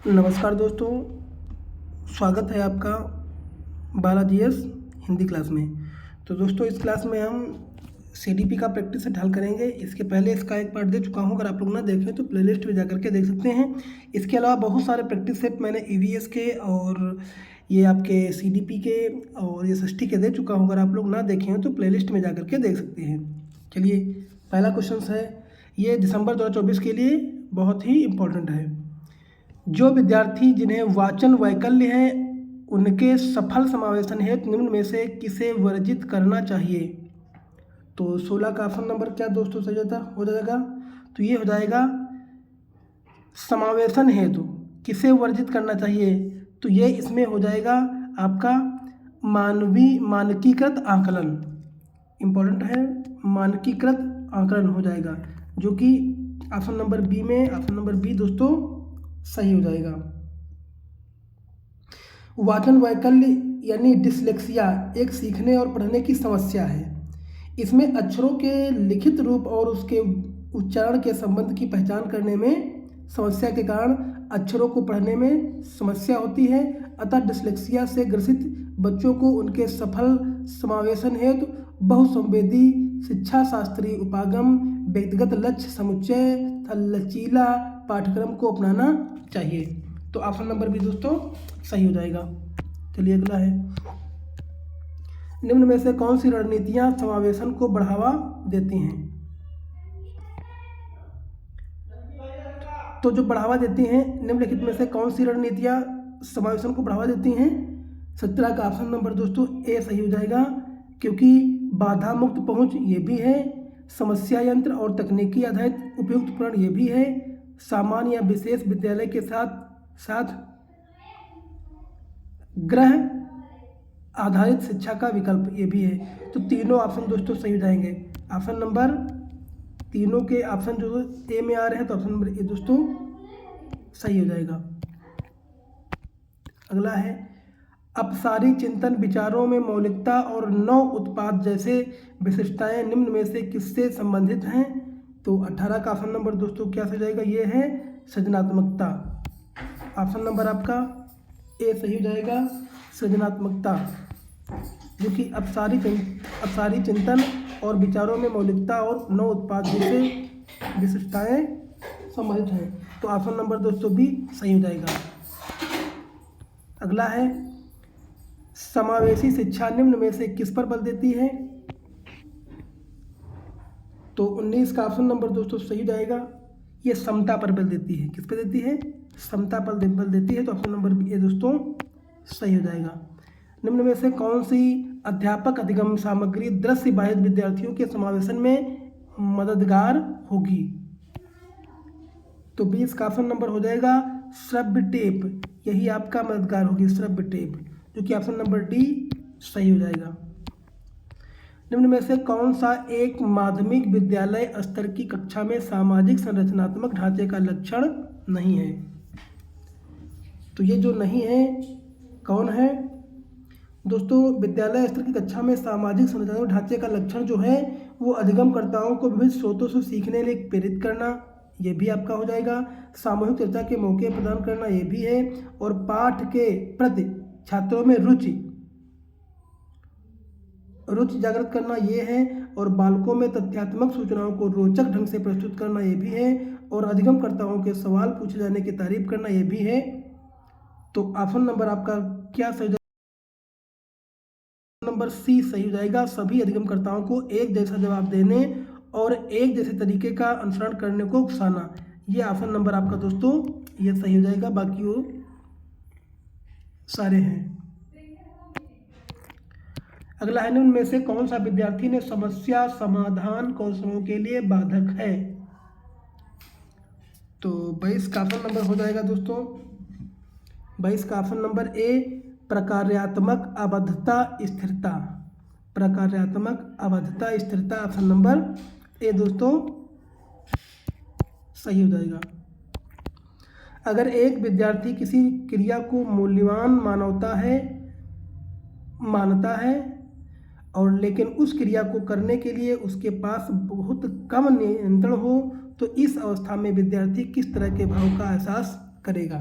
नमस्कार दोस्तों, स्वागत है आपका बालाजीएस हिंदी क्लास में। तो दोस्तों, इस क्लास में हम सीडीपी का प्रैक्टिस सेट हल करेंगे। इसके पहले इसका एक पार्ट दे चुका हूँ, अगर आप लोग ना देखें तो प्लेलिस्ट में जाकर के देख सकते हैं। इसके अलावा बहुत सारे प्रैक्टिस सेट मैंने ईवीएस के और ये आपके सीडीपी के और एसएसटी के दे चुका हूँ। अगर आप लोग ना देखें हो तो प्लेलिस्ट में जाकर के देख सकते हैं। चलिए, पहला क्वेश्चन है, ये दिसंबर 2024 के लिए बहुत ही इम्पोर्टेंट है। जो विद्यार्थी जिन्हें वाचन वैकल्य है उनके सफल समावेशन हेतु निम्न में से किसे वर्जित करना चाहिए। तो 16 का ऑप्शन नंबर क्या दोस्तों सही हो जाएगा? तो ये हो जाएगा समावेशन हेतु किसे वर्जित करना चाहिए। तो ये इसमें हो जाएगा आपका मानकीकृत आकलन। इम्पोर्टेंट है, मानकीकृत आकलन हो जाएगा, जो कि ऑप्शन नंबर बी में, ऑप्शन नंबर बी दोस्तों सही हो जाएगा। वाचन वैकल्य यानी डिसलेक्सिया एक सीखने और पढ़ने की समस्या है। इसमें अक्षरों के लिखित रूप और उसके उच्चारण के संबंध की पहचान करने में समस्या के कारण अक्षरों को पढ़ने में समस्या होती है। अतः डिसलेक्सिया से ग्रसित बच्चों को उनके सफल समावेशन हेतु बहुसंवेदी शिक्षा शास्त्रीय उपागम व्यक्तिगत लक्ष्य समुच्चय तथा लचीला पाठ्यक्रम को अपनाना चाहिए। तो ऑप्शन नंबर भी दोस्तों सही हो जाएगा। चलिए, अगला है, निम्न में से कौन सी रणनीतियां समावेशन को बढ़ावा देती हैं। तो जो बढ़ावा देती हैं, निम्नलिखित में से कौन सी रणनीतियां समावेशन को बढ़ावा देती हैं। 17 का ऑप्शन नंबर दोस्तों ए सही हो जाएगा, क्योंकि बाधा मुक्त पहुंच ये भी है, समस्या यंत्र और तकनीकी आधारित उपयुक्त उपकरण ये भी है, सामान्य या विशेष विद्यालय के साथ साथ ग्रह आधारित शिक्षा का विकल्प ये भी है। तो तीनों ऑप्शन दोस्तों सही हो जाएंगे। ऑप्शन नंबर तीनों के ऑप्शन जो ए में आ रहे हैं, तो ऑप्शन नंबर ए दोस्तों सही हो जाएगा। अगला है, अपसारी चिंतन विचारों में मौलिकता और नव उत्पाद जैसे विशिष्टताएं निम्न में से किससे संबंधित हैं। तो 18 का ऑप्शन नंबर दोस्तों क्या सही जाएगा, ये है सृजनात्मकता। ऑप्शन नंबर आपका ए सही हो जाएगा, सृजनात्मकता, जो कि अपसारी चिंतन और विचारों में मौलिकता और नव उत्पाद जैसे विशिष्टताएं संबंधित हैं। तो ऑप्शन नंबर दोस्तों भी सही हो जाएगा। अगला है, समावेशी शिक्षा निम्न में से किस पर बल देती है। तो 19 का ऑप्शन नंबर दोस्तों सही हो जाएगा, ये समता पर बल देती है। किस पर देती है? समता पर बल देती है। तो ऑप्शन नंबर ए दोस्तों सही हो जाएगा। निम्न में से कौन सी अध्यापक अधिगम सामग्री दृश्य बाधित विद्यार्थियों के समावेशन में मददगार होगी। तो 20 का ऑप्शन नंबर हो जाएगा श्रव्य टेप, यही आपका मददगार होगी, श्रव्य टेप, जो कि ऑप्शन नंबर डी सही हो जाएगा। निम्न में से कौन सा एक माध्यमिक विद्यालय स्तर की कक्षा में सामाजिक संरचनात्मक ढांचे का लक्षण नहीं है। तो ये जो नहीं है कौन है दोस्तों, विद्यालय स्तर की कक्षा में सामाजिक संरचनात्मक ढांचे का लक्षण जो है वो अधिगमकर्ताओं को विभिन्न स्रोतों से सीखने के लिए प्रेरित करना, ये भी आपका हो जाएगा। सामूहिक चर्चा के मौके प्रदान करना, ये भी है। और पाठ के प्रति छात्रों में रुचि जागृत करना, ये है। और बालकों में तथ्यात्मक सूचनाओं को रोचक ढंग से प्रस्तुत करना, ये भी है। और अधिगमकर्ताओं के सवाल पूछे जाने की तारीफ करना, ये भी है। तो ऑप्शन नंबर आपका क्या सही जाएगा? नंबर सी सही हो जाएगा, सभी अधिगमकर्ताओं को एक जैसा जवाब देने और एक जैसे तरीके का अनुसरण करने को उकसाना, ये ऑप्शन नंबर आपका दोस्तों ये सही हो जाएगा। बाकी वो सारे हैं। अगला है, निम्न में से कौन सा विद्यार्थी ने समस्या समाधान कौशलों के लिए बाधक है। तो 22 का ऑप्शन नंबर हो जाएगा दोस्तों, 22 का ऑप्शन नंबर ए प्रकार्यात्मक अबद्धता स्थिरता, प्रकार्यात्मक अबद्धता स्थिरता, ऑप्शन नंबर ए दोस्तों सही हो जाएगा। अगर एक विद्यार्थी किसी क्रिया को मूल्यवान मानता है और लेकिन उस क्रिया को करने के लिए उसके पास बहुत कम नियंत्रण हो, तो इस अवस्था में विद्यार्थी किस तरह के भाव का एहसास करेगा।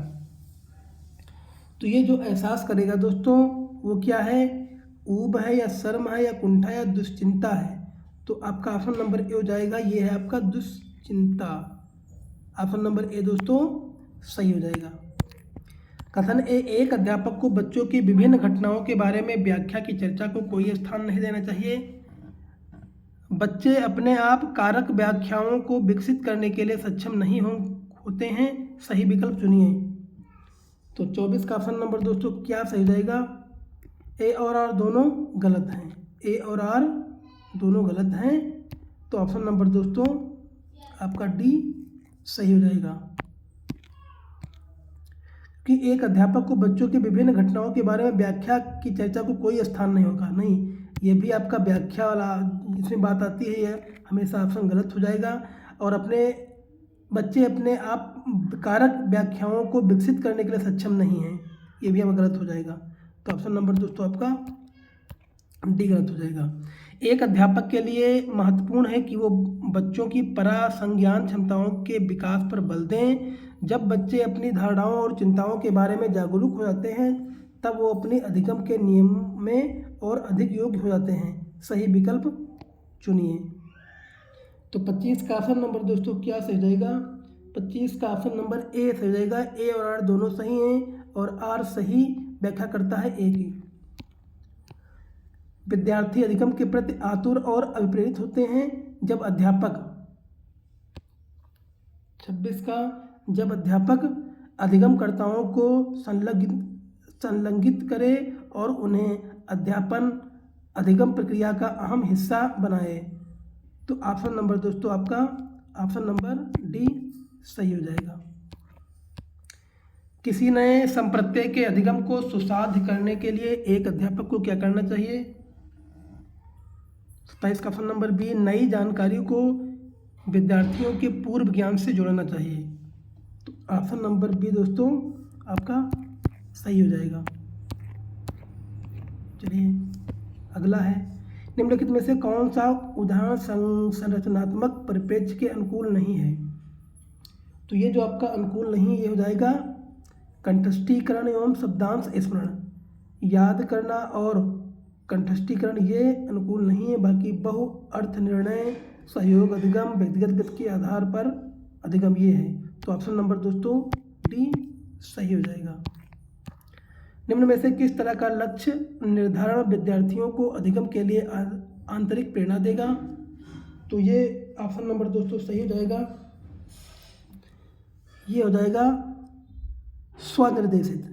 तो ये जो एहसास करेगा दोस्तों वो क्या है, ऊब है या शर्म है या कुंठा या दुश्चिंता है। तो आपका ऑप्शन नंबर ए हो जाएगा, ये है आपका दुश्चिंता। ऑप्शन नंबर ए दोस्तों सही हो जाएगा। कथन ए, एक अध्यापक को बच्चों की विभिन्न घटनाओं के बारे में व्याख्या की चर्चा को कोई स्थान नहीं देना चाहिए। बच्चे अपने आप कारक व्याख्याओं को विकसित करने के लिए सक्षम नहीं होते हैं, सही विकल्प चुनिए। तो 24 का ऑप्शन नंबर दोस्तों क्या सही हो जाएगा, ए और आर दोनों गलत हैं, ए और आर दोनों गलत हैं। तो ऑप्शन नंबर दोस्तों आपका डी सही हो जाएगा कि एक अध्यापक को बच्चों की विभिन्न घटनाओं के बारे में व्याख्या की चर्चा को कोई स्थान नहीं होगा। नहीं, ये भी आपका व्याख्या वाला जिसमें बात आती है, ये हमेशा ऑप्शन गलत हो जाएगा। और अपने बच्चे अपने आप कारक व्याख्याओं को विकसित करने के लिए सक्षम नहीं हैं, ये भी हमें गलत हो जाएगा। तो ऑप्शन नंबर दोस्तों आपका डी गलत हो जाएगा। एक अध्यापक के लिए महत्वपूर्ण है कि वो बच्चों की परासंज्ञान क्षमताओं के विकास पर बल दें। जब बच्चे अपनी धारणाओं और चिंताओं के बारे में जागरूक हो जाते हैं तब वो अपनी अधिगम के नियम में और अधिक योग्य हो जाते हैं, सही विकल्प चुनिए। तो 25 का ऑप्शन नंबर दोस्तों क्या सही जाएगा, 25 का ऑप्शन नंबर ए सही जाएगा। ए और आर दोनों सही हैं और आर सही व्याख्या करता है ए की। विद्यार्थी अधिगम के प्रति आतुर और अभिप्रेरित होते हैं जब अध्यापक, 26 का, जब अध्यापक अधिगमकर्ताओं को संलग्नित करे और उन्हें अध्यापन अधिगम प्रक्रिया का अहम हिस्सा बनाए। तो ऑप्शन नंबर दोस्तों आपका ऑप्शन नंबर डी सही हो जाएगा। किसी नए संप्रत्यय के अधिगम को सुसाध्य करने के लिए एक अध्यापक को क्या करना चाहिए। 27 का ऑप्शन नंबर बी, नई जानकारी को विद्यार्थियों के पूर्व ज्ञान से जोड़ना चाहिए। तो ऑप्शन नंबर बी दोस्तों आपका सही हो जाएगा। चलिए अगला है, निम्नलिखित में से कौन सा उदाहरण संरचनात्मक परिप्रेक्ष्य के अनुकूल नहीं है। तो ये जो आपका अनुकूल नहीं, ये हो जाएगा कंठस्थीकरण एवं शब्दांश स्मरण, याद करना और कंठस्थीकरण ये अनुकूल नहीं है। बाकी बहु अर्थ निर्णय, सहयोग अधिगम, व्यक्तिगत गति के आधार पर अधिगम ये है। तो ऑप्शन नंबर दोस्तों डी सही हो जाएगा। निम्न में से किस तरह का लक्ष्य निर्धारण विद्यार्थियों को अधिगम के लिए आंतरिक प्रेरणा देगा। तो ये ऑप्शन नंबर दोस्तों सही हो जाएगा, ये हो जाएगा स्वनिर्देशित।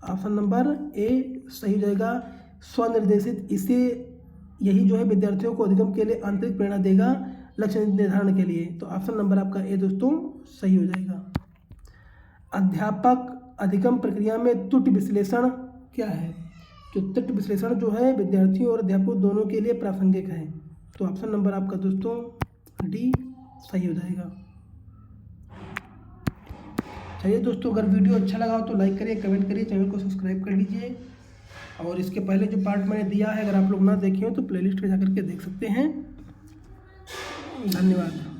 ऑप्शन नंबर ए सही हो जाएगा, स्वनिर्देशित। इसे यही जो है विद्यार्थियों को अधिगम के लिए आंतरिक प्रेरणा देगा लक्ष्य निर्धारण के लिए। तो ऑप्शन नंबर आपका ए दोस्तों सही हो जाएगा। अध्यापक अधिगम प्रक्रिया में त्रुटि विश्लेषण क्या है। जो त्रुटि विश्लेषण जो है विद्यार्थियों और अध्यापकों दोनों के लिए प्रासंगिक है। तो ऑप्शन नंबर आपका दोस्तों डी सही हो जाएगा। चलिए दोस्तों, अगर वीडियो अच्छा लगा हो तो लाइक करिए, कमेंट करिए, चैनल को सब्सक्राइब कर लीजिए। और इसके पहले जो पार्ट मैंने दिया है अगर आप लोग ना देखे हो तो प्लेलिस्ट में जाकर के देख सकते हैं। धन्यवाद।